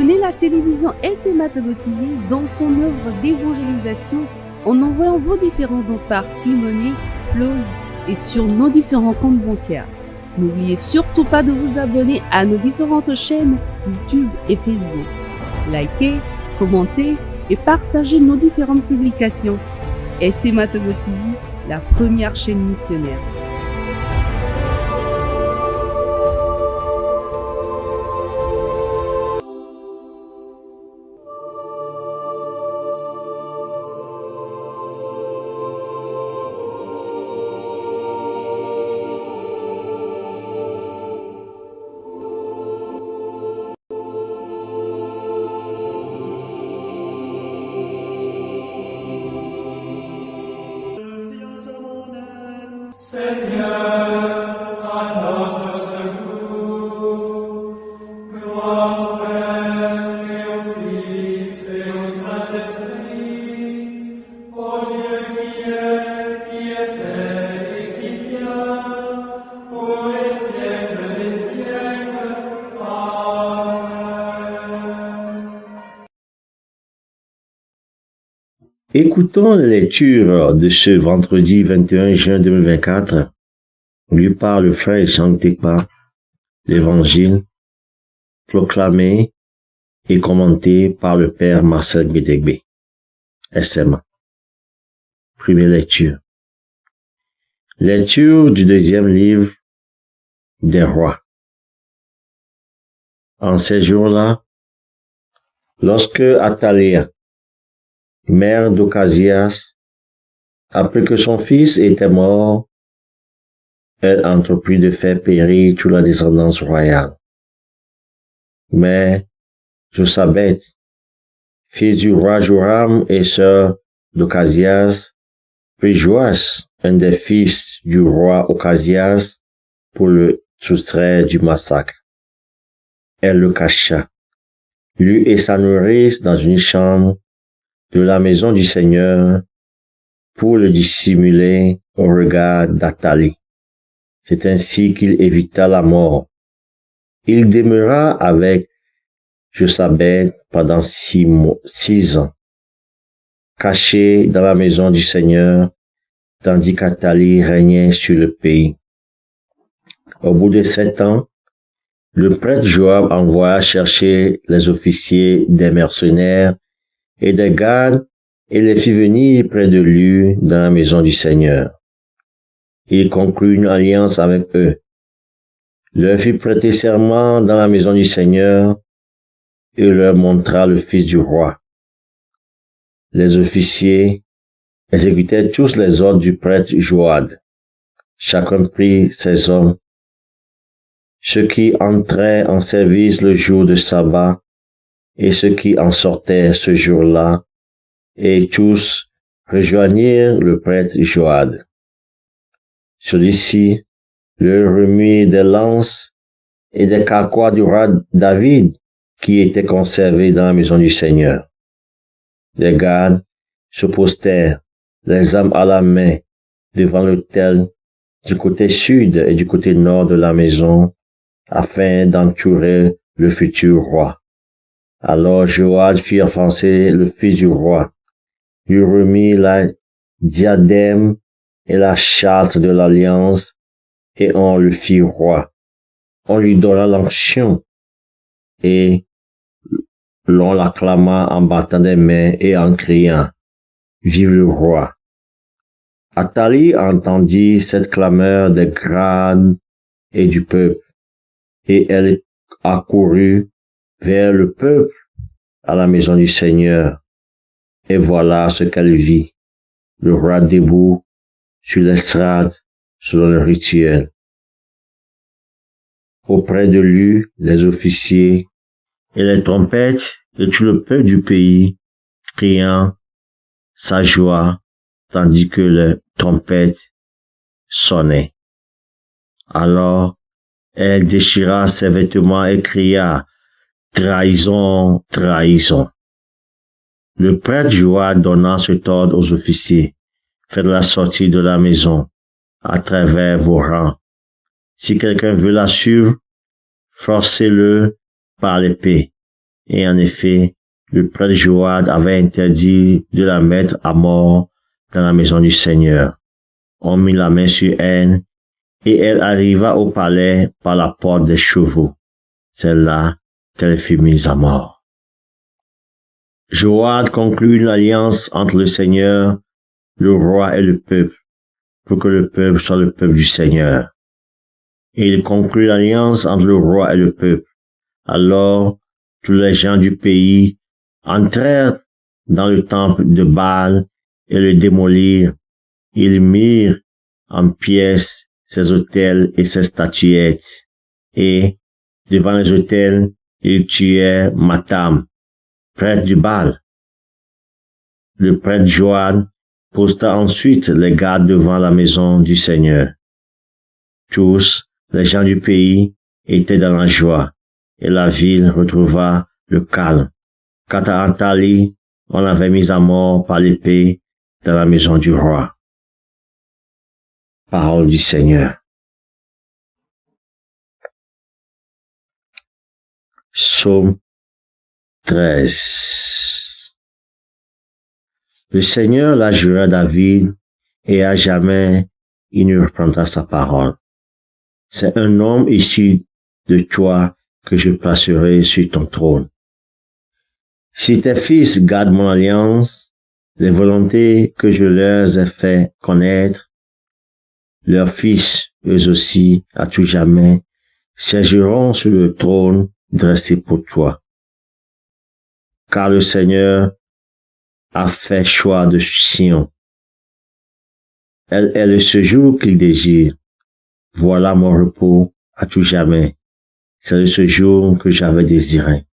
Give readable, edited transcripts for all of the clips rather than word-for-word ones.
Soutenez la télévision SMA Togo TV dans son œuvre d'évangélisation en envoyant vos différents dons par T-Money, Flows et sur nos différents comptes bancaires. N'oubliez surtout pas de vous abonner à nos différentes chaînes YouTube et Facebook. Likez, commentez et partagez nos différentes publications. SMA Togo TV, la première chaîne missionnaire. Écoutons la lecture de ce vendredi 21 juin 2024, lu par le frère Chantekpa, l'évangile, proclamé et commenté par le père Marcel Guédégbé, SMA. Première lecture. Lecture du deuxième livre des rois. En ces jours-là, lorsque Athalia, mère d'Ocasias, après que son fils était mort, elle entreprit de faire périr toute la descendance royale. Mais Josabeth, fils du roi Joram et sœur d'Ocasias, prit Joas, un des fils du roi Ocasias, pour le soustraire du massacre. Elle le cacha, lui et sa nourrice dans une chambre de la maison du Seigneur pour le dissimuler au regard d'Athalie. C'est ainsi qu'il évita la mort. Il demeura avec Josabeth pendant 6 ans, caché dans la maison du Seigneur, tandis qu'Athalie régnait sur le pays. Au bout de 7 ans, le prêtre Joab envoya chercher les officiers des mercenaires et des gardes et les fit venir près de lui dans la maison du Seigneur. Il conclut une alliance avec eux, leur fit prêter serment dans la maison du Seigneur et leur montra le fils du roi. Les officiers exécutaient tous les ordres du prêtre Joab. Chacun prit ses hommes, ceux qui entraient en service le jour de sabbat et ceux qui en sortaient ce jour-là, et tous rejoignirent le prêtre Joab. Celui-ci leur remit des lances et des carquois du roi David qui étaient conservés dans la maison du Seigneur. Les gardes se postèrent, les armes à la main, devant l'autel du côté sud et du côté nord de la maison, afin d'entourer le futur roi. Alors Joab fit offenser le fils du roi, lui remit la diadème et la charte de l'alliance, et on le fit roi. On lui donna l'onction, et l'on l'acclama en battant des mains et en criant « Vive le roi !» Athalie entendit cette clameur des grades et du peuple, et elle accourut vers le peuple à la maison du Seigneur. Et voilà ce qu'elle vit, le roi debout sur l'estrade selon le rituel. Auprès de lui, les officiers et les trompettes et tout le peuple du pays criant sa joie, tandis que les trompettes sonnaient. Alors, elle déchira ses vêtements et cria « Trahison, trahison !» Le prêtre Joab donna cet ordre aux officiers. Faites-la sortir de la maison, à travers vos rangs. Si quelqu'un veut la suivre, forcez-le par l'épée. Et en effet, le prêtre Joad avait interdit de la mettre à mort dans la maison du Seigneur. On mit la main sur elle, et elle arriva au palais par la porte des chevaux. C'est là qu'elle fut mise à mort. Joad conclut une alliance entre le Seigneur, le roi et le peuple, pour que le peuple soit le peuple du Seigneur. Et il conclut l'alliance entre le roi et le peuple. Alors, tous les gens du pays entrèrent dans le temple de Baal et le démolirent. Ils mirent en pièces ses autels et ses statuettes. Et, devant les autels, ils tuèrent Mattam, prêtre du Baal. Le prêtre Joad posta ensuite les gardes devant la maison du Seigneur. Tous les gens du pays étaient dans la joie, et la ville retrouva le calme. Quant à Athalie, on l'avait mise à mort par l'épée dans la maison du roi. Parole du Seigneur. Psaume 13. Le Seigneur l'a juré à David, et à jamais il ne reprendra sa parole. C'est un homme issu de toi que je placerai sur ton trône. Si tes fils gardent mon alliance, les volontés que je leur ai fait connaître, leurs fils, eux aussi, à tout jamais, siégeront sur le trône dressé pour toi. Car le Seigneur a fait choix de Sion. Elle est le séjour qu'il désire. Voilà mon repos à tout jamais. C'est le séjour que j'avais désiré.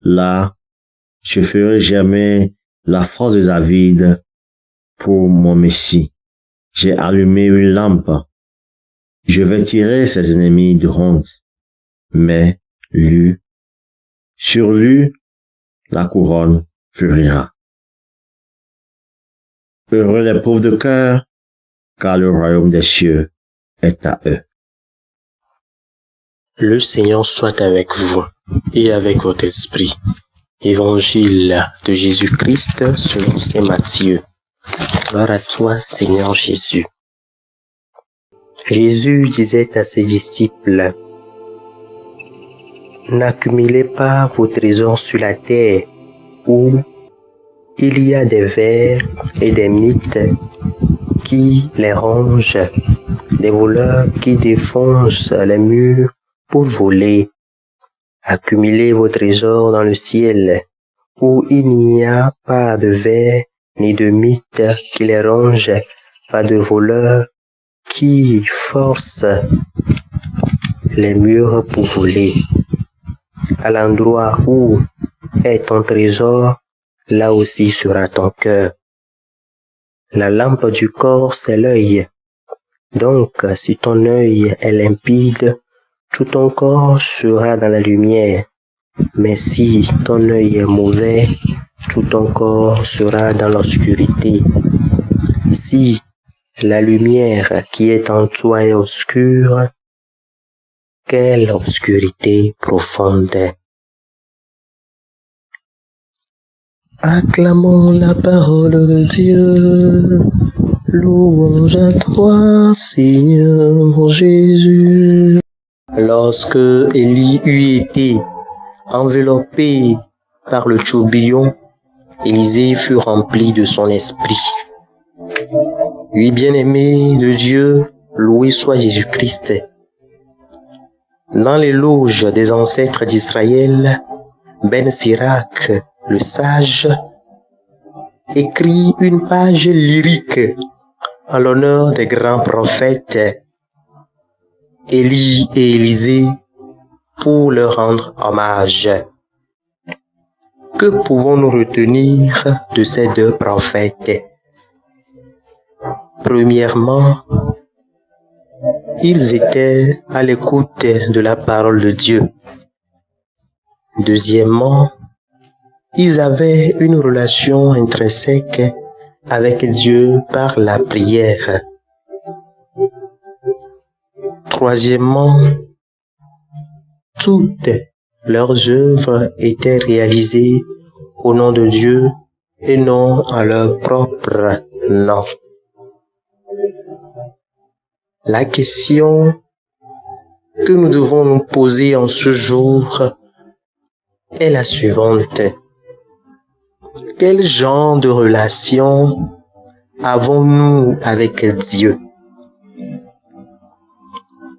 Là, je ferai germer la force de David pour mon Messie. J'ai allumé une lampe. Je vais tirer ses ennemis de honte. Mais sur lui, la couronne fleurira. Heureux les pauvres de cœur, car le royaume des cieux est à eux. Le Seigneur soit avec vous et avec votre esprit. Évangile de Jésus-Christ selon saint Matthieu. Gloire à toi, Seigneur Jésus. Jésus disait à ses disciples, « N'accumulez pas vos trésors sur la terre, où il y a des vers et des mythes qui les rongent, des voleurs qui défoncent les murs pour voler. Accumulez vos trésors dans le ciel, où il n'y a pas de vers ni de mythes qui les rongent, pas de voleurs qui forcent les murs pour voler. À l'endroit où est ton trésor, là aussi sera ton cœur. La lampe du corps, c'est l'œil. Donc, si ton œil est limpide, tout ton corps sera dans la lumière. Mais si ton œil est mauvais, tout ton corps sera dans l'obscurité. Si la lumière qui est en toi est obscure, quelle obscurité profonde! Acclamons la parole de Dieu. Louange à toi, Seigneur Jésus. Lorsque Élie eut été enveloppé par le tourbillon, Élisée fut rempli de son esprit. Oui, bien-aimé de Dieu, loué soit Jésus-Christ. Dans l'éloge des ancêtres d'Israël, Ben Sirac, le sage, écrit une page lyrique en l'honneur des grands prophètes Élie et Élisée pour leur rendre hommage. Que pouvons-nous retenir de ces deux prophètes? Premièrement, ils étaient à l'écoute de la parole de Dieu. Deuxièmement, ils avaient une relation intrinsèque avec Dieu par la prière. Troisièmement, toutes leurs œuvres étaient réalisées au nom de Dieu et non à leur propre nom. La question que nous devons nous poser en ce jour est la suivante. Quel genre de relation avons-nous avec Dieu?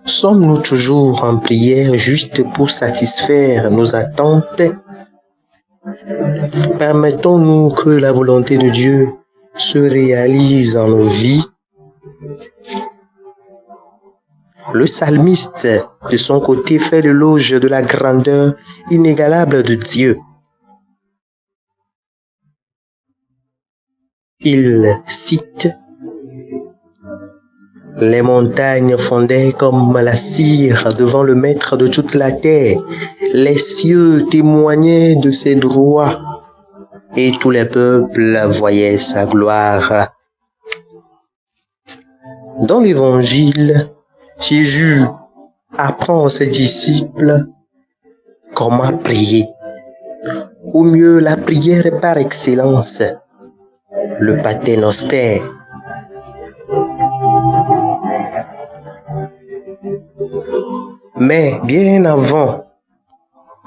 Sommes-nous toujours en prière juste pour satisfaire nos attentes? Permettons-nous que la volonté de Dieu se réalise en nos vies? Le psalmiste, de son côté, fait l'éloge de la grandeur inégalable de Dieu. Il cite: « Les montagnes fondaient comme la cire devant le maître de toute la terre. Les cieux témoignaient de ses droits et tous les peuples voyaient sa gloire. » Dans l'Évangile, Jésus apprend à ses disciples comment prier. Au mieux, la prière par excellence, le paternoster. Mais bien avant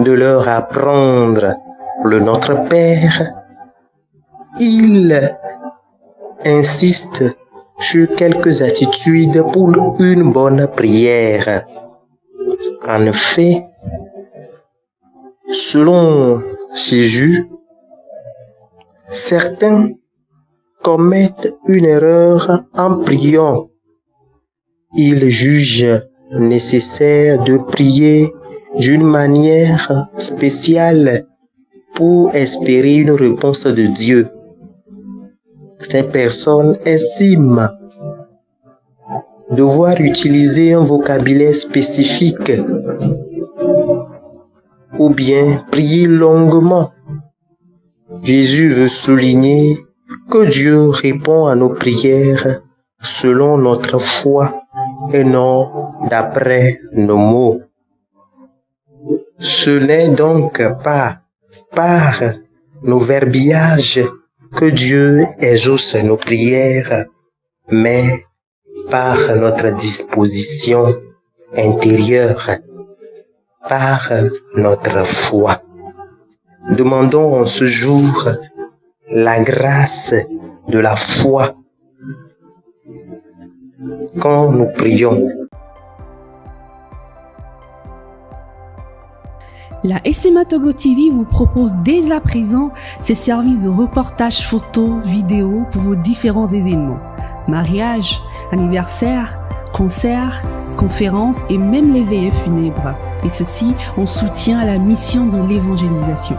de leur apprendre le Notre Père, il insiste sur quelques attitudes pour une bonne prière. En effet, selon Jésus, certains commettent une erreur en priant. Ils jugent nécessaire de prier d'une manière spéciale pour espérer une réponse de Dieu. Ces personnes estiment devoir utiliser un vocabulaire spécifique ou bien prier longuement. Jésus veut souligner que Dieu répond à nos prières selon notre foi et non d'après nos mots. Ce n'est donc pas par nos verbiages que Dieu exauce nos prières, mais par notre disposition intérieure, par notre foi. Demandons en ce jour la grâce de la foi quand nous prions. La SMA Togo TV vous propose dès à présent ses services de reportage photo, vidéo pour vos différents événements. Mariage, anniversaire, concerts, conférences et même les veillées funèbres. Et ceci en soutien à la mission de l'évangélisation.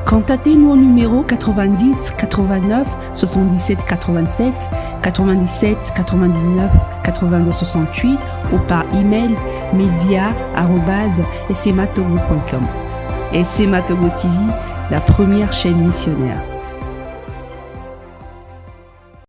Contactez-nous au numéro 90 89 77 87 97 99 82 68 ou par email media@smatogo.com. SMA Togo TV, la première chaîne missionnaire.